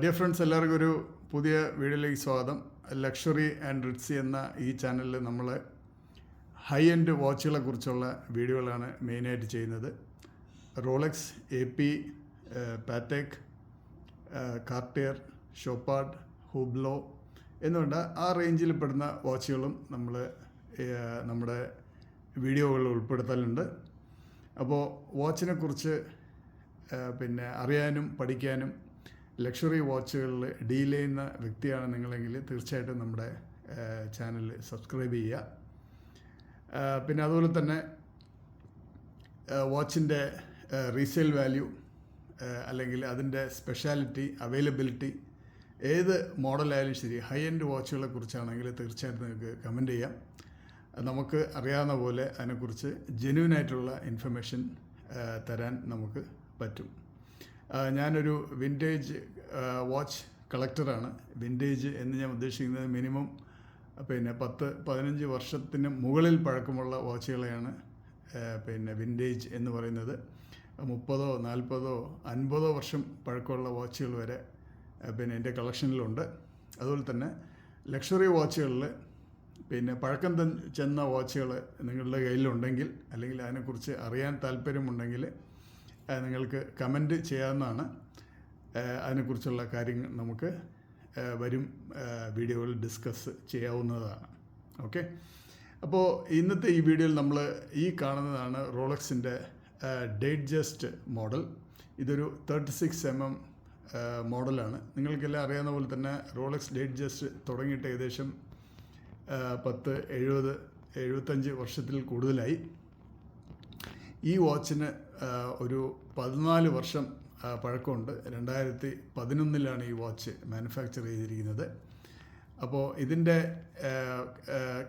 Dear friends, എല്ലാവർക്കും ഒരു പുതിയ വീഡിയോയിലേക്ക് സ്വാഗതം. ലക്ഷറി ആൻഡ് റിറ്റ്സി എന്ന ഈ ചാനലിൽ നമ്മൾ ഹൈ എൻഡ് വാച്ചുകളെ കുറിച്ചുള്ള വീഡിയോകളാണ് മെയിനായിട്ട് ചെയ്യുന്നത്. റോളക്സ്, AP, പാറ്റേക്, കാർട്ടിയർ, ഷോപ്പാർഡ്, ഹുബ്ലോ എന്നുകൊണ്ട് ആ റേഞ്ചിൽ പെടുന്ന വാച്ചുകളും നമ്മൾ നമ്മുടെ വീഡിയോകളിൽ ഉൾപ്പെടുത്തലുണ്ട്. അപ്പോൾ വാച്ചിനെ കുറിച്ച് അറിയാനും പഠിക്കാനും ലക്ഷറി വാച്ചുകളിൽ ഡീൽ ചെയ്യുന്ന വ്യക്തിയാണ് നിങ്ങളെങ്കിൽ തീർച്ചയായിട്ടും നമ്മുടെ ചാനൽ സബ്സ്ക്രൈബ് ചെയ്യുക. പിന്നെ അതുപോലെ തന്നെ വാച്ചിൻ്റെ റീസെയിൽ വാല്യൂ അല്ലെങ്കിൽ അതിൻ്റെ സ്പെഷ്യാലിറ്റി, അവൈലബിലിറ്റി, ഏത് മോഡലായാലും ശരി, ഹൈ എൻഡ് വാച്ചുകളെ കുറിച്ചാണെങ്കിൽ തീർച്ചയായിട്ടും നിങ്ങൾക്ക് കമൻറ്റ് ചെയ്യാം. നമുക്ക് അറിയാവുന്ന പോലെ അതിനെക്കുറിച്ച് ജെന്യൂനായിട്ടുള്ള ഇൻഫർമേഷൻ തരാൻ നമുക്ക് പറ്റും. ഞാനൊരു വിൻറ്റേജ് വാച്ച് കളക്ടറാണ്. വിൻറ്റേജ് എന്ന് ഞാൻ ഉദ്ദേശിക്കുന്നത് മിനിമം 10-15 വർഷത്തിന് മുകളിൽ പഴക്കമുള്ള വാച്ചുകളെയാണ് വിൻറ്റേജ് എന്ന് പറയുന്നത്. 30, 40, 50 വർഷം പഴക്കമുള്ള വാച്ചുകൾ വരെ എൻ്റെ കളക്ഷനിലുണ്ട്. അതുപോലെ തന്നെ ലക്ഷറി വാച്ചുകളിൽ പഴക്കം ചെന്ന വാച്ചുകൾ നിങ്ങളുടെ കയ്യിലുണ്ടെങ്കിൽ അല്ലെങ്കിൽ അതിനെക്കുറിച്ച് അറിയാൻ താല്പര്യമുണ്ടെങ്കിൽ നിങ്ങൾക്ക് കമൻറ്റ് ചെയ്യാവുന്നതാണ്. അതിനെക്കുറിച്ചുള്ള കാര്യങ്ങൾ നമുക്ക് വരും വീഡിയോകളിൽ ഡിസ്കസ് ചെയ്യാവുന്നതാണ്. ഓക്കെ, അപ്പോൾ ഇന്നത്തെ ഈ വീഡിയോയിൽ നമ്മൾ ഈ കാണുന്നതാണ് റോളക്സിൻ്റെ ഡേറ്റ്ജസ്റ്റ് മോഡൽ. ഇതൊരു 36mm മോഡലാണ്. നിങ്ങൾക്കെല്ലാം അറിയാവുന്ന പോലെ തന്നെ റോളക്സ് ഡേറ്റ്ജസ്റ്റ് തുടങ്ങിയിട്ട് ഏകദേശം 75 വർഷത്തിൽ കൂടുതലായി. ഈ വാച്ചിന് ഒരു 14 വർഷം പഴക്കമുണ്ട്. 2011 ഈ വാച്ച് മാനുഫാക്ചർ ചെയ്തിരിക്കുന്നത്. അപ്പോൾ ഇതിൻ്റെ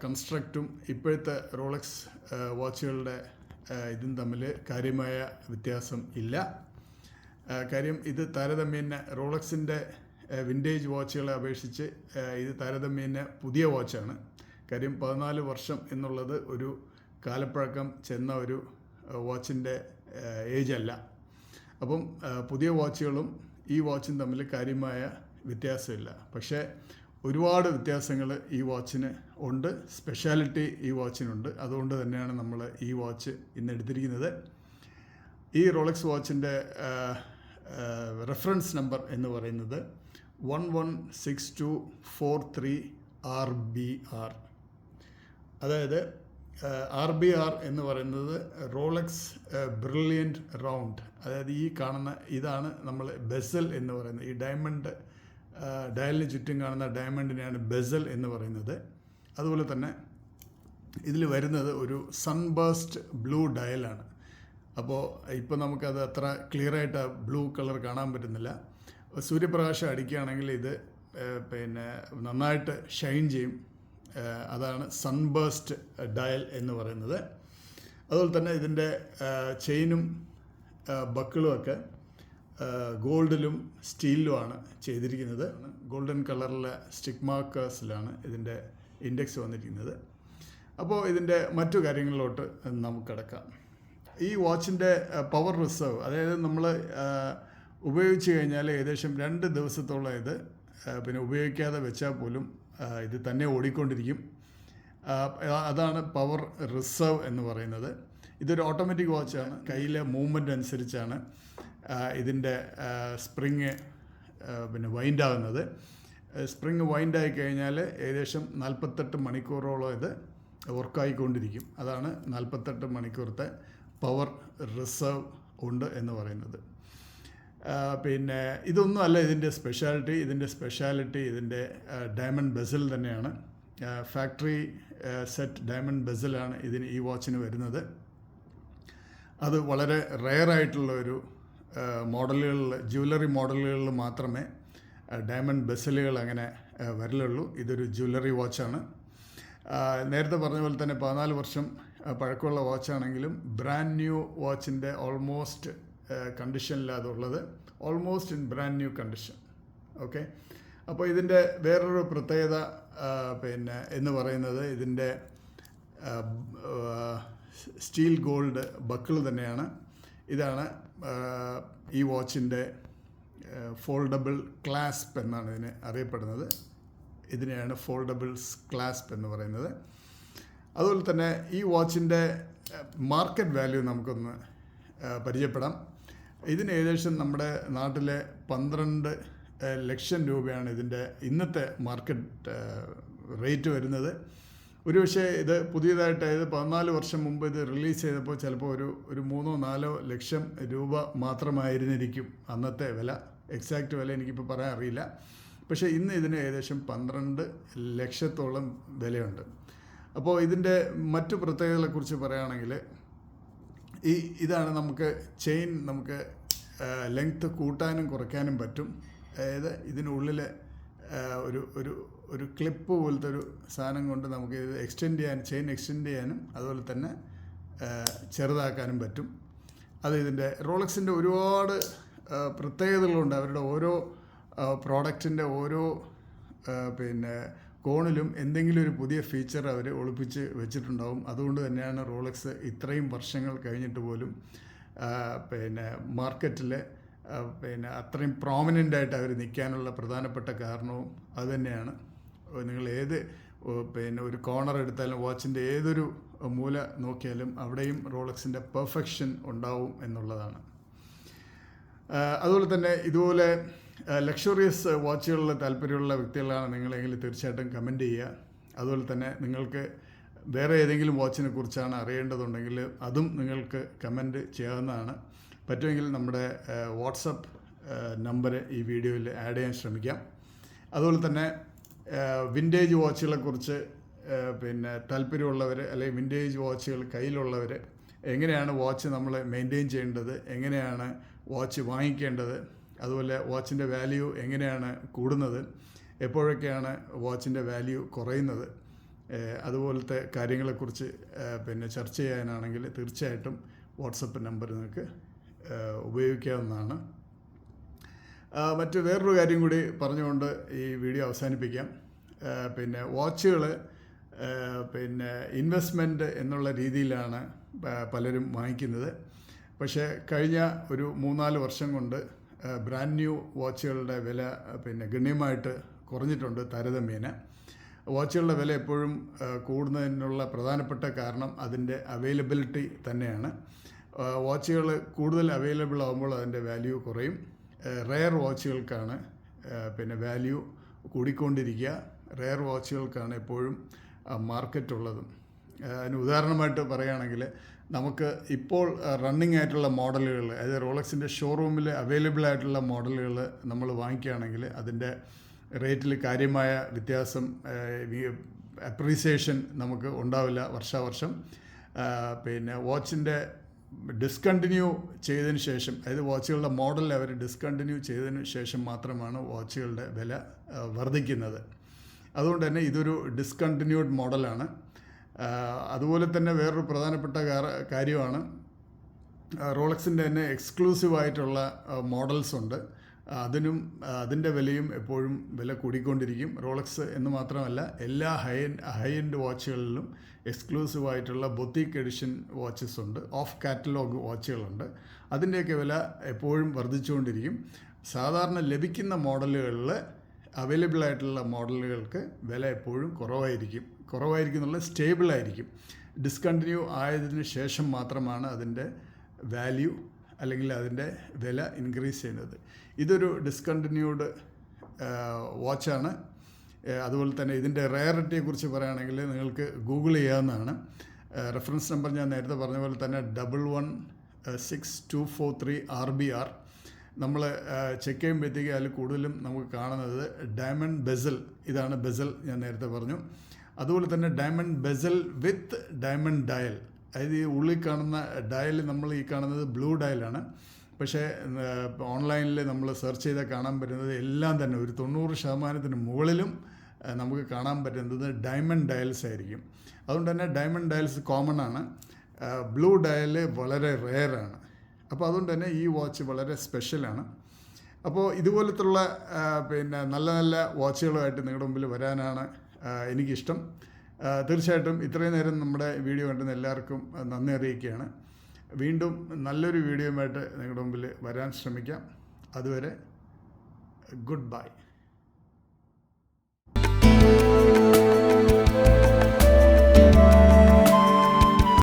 കൺസ്ട്രക്റ്റും ഇപ്പോഴത്തെ റോളക്സ് വാച്ചുകളുടെ ഇതും തമ്മിൽ കാര്യമായ വ്യത്യാസം ഇല്ല. കാര്യം ഇത് താരതമ്യേന റോളക്സിൻ്റെ വിൻറ്റേജ് വാച്ചുകളെ അപേക്ഷിച്ച് ഇത് താരതമ്യേന പുതിയ വാച്ചാണ്. കാര്യം 14 വർഷം എന്നുള്ളത് ഒരു കാലപ്പഴക്കം ചെന്ന ഒരു വാച്ചിൻ്റെ ഏജ് അല്ല. അപ്പം പുതിയ വാച്ചുകളും ഈ വാച്ചും തമ്മിൽ കാര്യമായ വ്യത്യാസമില്ല. പക്ഷേ ഒരുപാട് വ്യത്യാസങ്ങൾ ഈ വാച്ചിന് ഉണ്ട്, സ്പെഷ്യാലിറ്റി ഈ വാച്ചിനുണ്ട്. അതുകൊണ്ട് തന്നെയാണ് നമ്മൾ ഈ വാച്ച് ഇന്ന് എടുത്തിരിക്കുന്നത്. ഈ റോളക്സ് വാച്ചിൻ്റെ റെഫറൻസ് നമ്പർ എന്ന് പറയുന്നത് 116243RBR. അതായത് RBR എന്ന് പറയുന്നത് റോളക്സ് ബ്രില്യൻറ്റ് റൗണ്ട്. അതായത് ഈ കാണുന്ന ഇതാണ് നമ്മൾ ബെസൽ എന്ന് പറയുന്നത്. ഈ ഡയമണ്ട് ഡയലിന് ചുറ്റും കാണുന്ന ഡയമണ്ടിനെയാണ് ബെസൽ എന്ന് പറയുന്നത്. അതുപോലെ തന്നെ ഇതിൽ വരുന്നത് ഒരു സൺബേസ്റ്റ് ബ്ലൂ ഡയലാണ്. അപ്പോൾ ഇപ്പോൾ നമുക്കത് അത്ര ക്ലിയറായിട്ട് ആ ബ്ലൂ കളർ കാണാൻ പറ്റുന്നില്ല. സൂര്യപ്രകാശം അടിക്കുകയാണെങ്കിൽ ഇത് നന്നായിട്ട് ഷൈൻ ചെയ്യും. അതാണ് സൺബേസ്റ്റ് ഡയൽ എന്ന് പറയുന്നത്. അതുപോലെ തന്നെ ഇതിൻ്റെ ചെയിനും ബക്കിളുമൊക്കെ ഗോൾഡിലും സ്റ്റീലിലുമാണ് ചെയ്തിരിക്കുന്നത്. ഗോൾഡൻ കളറിലെ സ്റ്റിക്ക് മാർക്കേഴ്സിലാണ് ഇതിൻ്റെ ഇൻഡെക്സ് വന്നിരിക്കുന്നത്. അപ്പോൾ ഇതിൻ്റെ മറ്റു കാര്യങ്ങളിലോട്ട് നമുക്ക് കിടക്കാം. ഈ വാച്ചിൻ്റെ പവർ റിസർവ്, അതായത് നമ്മൾ ഉപയോഗിച്ച് കഴിഞ്ഞാൽ ഏകദേശം 2 ദിവസത്തോളം ഇത് ഉപയോഗിക്കാതെ വെച്ചാൽ പോലും ഇത് തന്നെ ഓടിക്കൊണ്ടിരിക്കും. അതാണ് പവർ റിസർവ് എന്ന് പറയുന്നത്. ഇതൊരു ഓട്ടോമാറ്റിക് വാച്ചാണ്. കയ്യിലെ മൂവ്മെൻ്റ് അനുസരിച്ചാണ് ഇതിൻ്റെ സ്പ്രിങ് വൈൻഡ് ആകുന്നത്. സ്പ്രിങ് വൈൻഡ് ആയി കഴിഞ്ഞാൽ ഏകദേശം 48 മണിക്കൂറോളം ഇത് വർക്കായിക്കൊണ്ടിരിക്കും. അതാണ് 48 മണിക്കൂറത്തെ പവർ റിസർവ് ഉണ്ട് എന്ന് പറയുന്നത്. ഇതൊന്നും അല്ല ഇതിൻ്റെ സ്പെഷ്യാലിറ്റി. ഇതിൻ്റെ ഡയമണ്ട് ബെസൽ തന്നെയാണ്. ഫാക്ടറി സെറ്റ് ഡയമണ്ട് ബെസലാണ് ഈ വാച്ചിന് വരുന്നത്. അത് വളരെ റെയറായിട്ടുള്ള ഒരു മോഡലുകളിൽ, ജ്വല്ലറി മോഡലുകളിൽ മാത്രമേ ഡയമണ്ട് ബെസലുകൾ അങ്ങനെ വരലുള്ളൂ. ഇതൊരു ജ്വല്ലറി വാച്ചാണ്. നേരത്തെ പറഞ്ഞ പോലെ തന്നെ 14 വർഷം പഴക്കമുള്ള വാച്ചാണെങ്കിലും ബ്രാൻഡ് ന്യൂ വാച്ചിൻ്റെ ഓൾമോസ്റ്റ് കണ്ടീഷനിലാണ് ഉള്ളത്. Almost in brand new condition. Okay, അപ്പോൾ ഇതിൻ്റെ വേറൊരു പ്രത്യേകത എന്ന് പറയുന്നത് ഇതിൻ്റെ സ്റ്റീൽ ഗോൾഡ് ബക്കിൾ തന്നെയാണ്. ഇതാണ് ഈ വാച്ചിൻ്റെ ഫോൾഡബിൾ ക്ലാസ്പ് എന്നാണ് ഇതിനെ അറിയപ്പെടുന്നത്. ഇതിനെയാണ് ഫോൾഡബിൾസ് ക്ലാസ്പ് എന്ന് പറയുന്നത്. അതുപോലെ തന്നെ ഈ വാച്ചിൻ്റെ മാർക്കറ്റ് വാല്യൂ നമുക്കൊന്ന് പരിചയപ്പെടാം. ഇതിന് ഏകദേശം നമ്മുടെ നാട്ടിലെ 12 ലക്ഷം രൂപയാണ് ഇതിൻ്റെ ഇന്നത്തെ മാർക്കറ്റ് റേറ്റ് വരുന്നത്. ഒരുപക്ഷെ ഇത് പുതിയതായിട്ട് അതായത് 14 വർഷം മുമ്പ് ഇത് റിലീസ് ചെയ്തപ്പോൾ ചിലപ്പോൾ ഒരു 3-4 ലക്ഷം രൂപ മാത്രമായിരുന്നിരിക്കും അന്നത്തെ വില. എക്സാക്റ്റ് വില എനിക്കിപ്പോൾ പറയാൻ അറിയില്ല. പക്ഷേ ഇന്ന് ഇതിന് ഏകദേശം 12 ലക്ഷത്തോളം വിലയുണ്ട്. അപ്പോൾ ഇതിൻ്റെ മറ്റു പ്രത്യേകതകളെക്കുറിച്ച് പറയുകയാണെങ്കിൽ ഇതാണ് നമുക്ക് ചെയിൻ നമുക്ക് ലെങ്ത്ത് കൂട്ടാനും കുറയ്ക്കാനും പറ്റും. അതായത് ഇതിനുള്ളിൽ ഒരു ക്ലിപ്പ് പോലത്തെ ഒരു സാധനം കൊണ്ട് നമുക്ക് ഇത് ചെയിൻ എക്സ്റ്റെൻഡ് ചെയ്യാനും അതുപോലെ തന്നെ ചെറുതാക്കാനും പറ്റും. അത് ഇതിൻ്റെ റോളക്സിൻ്റെ ഒരുപാട് പ്രത്യേകതകളുണ്ട്. അവരുടെ ഓരോ പ്രോഡക്റ്റിൻ്റെ ഓരോ കോണിലും എന്തെങ്കിലും ഒരു പുതിയ ഫീച്ചർ അവർ ഒളിപ്പിച്ച് വെച്ചിട്ടുണ്ടാവും. അതുകൊണ്ട് തന്നെയാണ് റോളക്സ് ഇത്രയും വർഷങ്ങൾ കഴിഞ്ഞിട്ട് പോലും മാർക്കറ്റിൽ അത്രയും പ്രോമിനൻ്റായിട്ട് അവർ നിൽക്കാനുള്ള പ്രധാനപ്പെട്ട കാരണവും അതുതന്നെയാണ്. നിങ്ങൾ ഏത് ഒരു കോർണർ എടുത്താലും വാച്ചിൻ്റെ ഏതൊരു മൂല നോക്കിയാലും അവിടെയും റോളക്സിൻ്റെ പെർഫെക്ഷൻ ഉണ്ടാവും എന്നുള്ളതാണ്. അതുപോലെ തന്നെ ഇതുപോലെ ലക്ഷറിയസ് വാച്ചുകളിൽ താല്പര്യമുള്ള വ്യക്തികളാണ് നിങ്ങളെങ്കിൽ തീർച്ചയായിട്ടും കമൻറ്റ് ചെയ്യുക. അതുപോലെ തന്നെ നിങ്ങൾക്ക് വേറെ ഏതെങ്കിലും വാച്ചിനെ കുറിച്ചാണ് അറിയേണ്ടതുണ്ടെങ്കിൽ അതും നിങ്ങൾക്ക് കമൻറ്റ് ചെയ്യാവുന്നതാണ്. പറ്റുമെങ്കിൽ നമ്മുടെ വാട്സപ്പ് നമ്പർ ഈ വീഡിയോയിൽ ആഡ് ചെയ്യാൻ ശ്രമിക്കാം. അതുപോലെ തന്നെ വിൻറ്റേജ് വാച്ചുകളെക്കുറിച്ച് താല്പര്യമുള്ളവർ അല്ലെങ്കിൽ വിൻറ്റേജ് വാച്ചുകൾ കയ്യിലുള്ളവർ എങ്ങനെയാണ് വാച്ച് നമ്മൾ മെയിൻറ്റെയിൻ ചെയ്യേണ്ടത്, എങ്ങനെയാണ് വാച്ച് വാങ്ങിക്കേണ്ടത്, അതുപോലെ വാച്ചിൻ്റെ വാല്യൂ എങ്ങനെയാണ് കൂടുന്നത്, എപ്പോഴൊക്കെയാണ് വാച്ചിൻ്റെ വാല്യൂ കുറയുന്നത്, അതുപോലത്തെ കാര്യങ്ങളെക്കുറിച്ച് ചർച്ച ചെയ്യാനാണെങ്കിൽ തീർച്ചയായിട്ടും വാട്സപ്പ് നമ്പർ നിങ്ങൾക്ക് ഉപയോഗിക്കാവുന്നതാണ്. മറ്റ് വേറൊരു കാര്യം കൂടി പറഞ്ഞുകൊണ്ട് ഈ വീഡിയോ അവസാനിപ്പിക്കാം. വാച്ചുകൾ ഇൻവെസ്റ്റ്മെൻറ്റ് എന്നുള്ള രീതിയിലാണ് പലരും വാങ്ങിക്കുന്നത്. പക്ഷേ കഴിഞ്ഞ ഒരു 3-4 വർഷം കൊണ്ട് ബ്രാൻഡ് ന്യൂ വാച്ചുകളുടെ വില ഗണ്യമായിട്ട് കുറഞ്ഞിട്ടുണ്ട് താരതമ്യേന. വാച്ചുകളുടെ വില എപ്പോഴും കൂടുന്നതിനുള്ള പ്രധാനപ്പെട്ട കാരണം അതിൻ്റെ അവൈലബിലിറ്റി തന്നെയാണ്. വാച്ചുകൾ കൂടുതൽ അവൈലബിൾ ആകുമ്പോൾ അതിൻ്റെ വാല്യൂ കുറയും. റെയർ വാച്ചുകൾക്കാണ് വാല്യൂ കൂടിക്കൊണ്ടിരിക്കുക. റെയർ വാച്ചുകൾക്കാണ് എപ്പോഴും മാർക്കറ്റുള്ളതും. അതിന് ഉദാഹരണമായിട്ട് പറയുകയാണെങ്കിൽ നമുക്ക് ഇപ്പോൾ റണ്ണിങ് ആയിട്ടുള്ള മോഡലുകൾ, അതായത് റോളക്സിൻ്റെ ഷോറൂമിൽ അവൈലബിൾ ആയിട്ടുള്ള മോഡലുകൾ നമ്മൾ വാങ്ങിക്കുകയാണെങ്കിൽ അതിൻ്റെ റേറ്റിൽ കാര്യമായ വ്യത്യാസം അപ്രീസിയേഷൻ നമുക്ക് ഉണ്ടാവില്ല വർഷാവർഷം. വാച്ചിൻ്റെ ഡിസ്കണ്ടിന്യൂ ചെയ്തതിന് ശേഷം, അതായത് വാച്ചുകളുടെ മോഡൽ അവർ ഡിസ്കണ്ടിന്യൂ ചെയ്തതിന് ശേഷം മാത്രമാണ് വാച്ചുകളുടെ വില വർദ്ധിക്കുന്നത്. അതുകൊണ്ട് തന്നെ ഇതൊരു ഡിസ്കണ്ടിന്യൂഡ് മോഡലാണ്. അതുപോലെ തന്നെ വേറൊരു പ്രധാനപ്പെട്ട കാര്യമാണ് റോളക്സിൻ്റെ തന്നെ എക്സ്ക്ലൂസീവായിട്ടുള്ള മോഡൽസ് ഉണ്ട്. അതിൻ്റെ വിലയും എപ്പോഴും വില കൂടിക്കൊണ്ടിരിക്കും. റോളക്സ് എന്ന് മാത്രമല്ല എല്ലാ ഹൈ എൻഡ് വാച്ചുകളിലും എക്സ്ക്ലൂസീവായിട്ടുള്ള ബൊത്തീക്ക് എഡിഷൻ വാച്ചസ് ഉണ്ട്, ഓഫ് കാറ്റലോഗ് വാച്ചുകളുണ്ട്. അതിൻ്റെയൊക്കെ വില എപ്പോഴും വർദ്ധിച്ചുകൊണ്ടിരിക്കും. സാധാരണ ലഭിക്കുന്ന മോഡലുകളിൽ അവൈലബിൾ ആയിട്ടുള്ള മോഡലുകൾക്ക് വില എപ്പോഴും കുറവായിരിക്കും എന്നുള്ള സ്റ്റേബിളായിരിക്കും. ഡിസ്കണ്ടിന്യൂ ആയതിനു ശേഷം മാത്രമാണ് അതിൻ്റെ വാല്യൂ അല്ലെങ്കിൽ അതിൻ്റെ വില ഇൻക്രീസ് ചെയ്യുന്നത്. ഇതൊരു ഡിസ്കണ്ടിന്യൂഡ് വാച്ചാണ്. അതുപോലെ തന്നെ ഇതിൻ്റെ റെയറിറ്റിയെക്കുറിച്ച് പറയുകയാണെങ്കിൽ നിങ്ങൾക്ക് ഗൂഗിൾ ചെയ്യാവുന്നതാണ്. റെഫറൻസ് നമ്പർ ഞാൻ നേരത്തെ പറഞ്ഞ പോലെ തന്നെ 116243 RBR. നമ്മൾ ചെക്ക് ചെയ്യുമ്പോഴത്തേക്ക് അതിൽ കൂടുതലും നമുക്ക് കാണുന്നത് ഡയമണ്ട് ബെസൽ. ഇതാണ് ബെസൽ, ഞാൻ നേരത്തെ പറഞ്ഞു. അതുപോലെ തന്നെ diamond bezel with diamond dial. അതായത് ഈ ഉള്ളിൽ കാണുന്ന ഡയൽ നമ്മൾ ഈ കാണുന്നത് ബ്ലൂ ഡയലാണ്. പക്ഷേ ഓൺലൈനിൽ നമ്മൾ സെർച്ച് ചെയ്താൽ കാണാൻ പറ്റുന്നത് എല്ലാം തന്നെ ഒരു 90% മുകളിലും നമുക്ക് കാണാൻ പറ്റുന്നത് ഡയമണ്ട് ഡയൽസ് ആയിരിക്കും. അതുകൊണ്ട് തന്നെ ഡയമണ്ട് ഡയൽസ് കോമൺ ആണ്, ബ്ലൂ ഡയൽ വളരെ റെയറാണ്. അപ്പോൾ അതുകൊണ്ട് തന്നെ ഈ വാച്ച് വളരെ സ്പെഷ്യലാണ്. അപ്പോൾ ഇതുപോലത്തുള്ള നല്ല നല്ല വാച്ചുകളുമായിട്ട് നിങ്ങളുടെ മുമ്പിൽ വരാനാണ് എനിക്കിഷ്ടം. തീർച്ചയായിട്ടും ഇത്രയും നേരം നമ്മുടെ വീഡിയോ കണ്ടുന്ന എല്ലാവർക്കും നന്ദി അറിയിക്കുകയാണ്. വീണ്ടും നല്ലൊരു വീഡിയോയുമായിട്ട് നിങ്ങളുടെ മുമ്പിൽ വരാൻ ശ്രമിക്കാം. അതുവരെ ഗുഡ് ബൈ.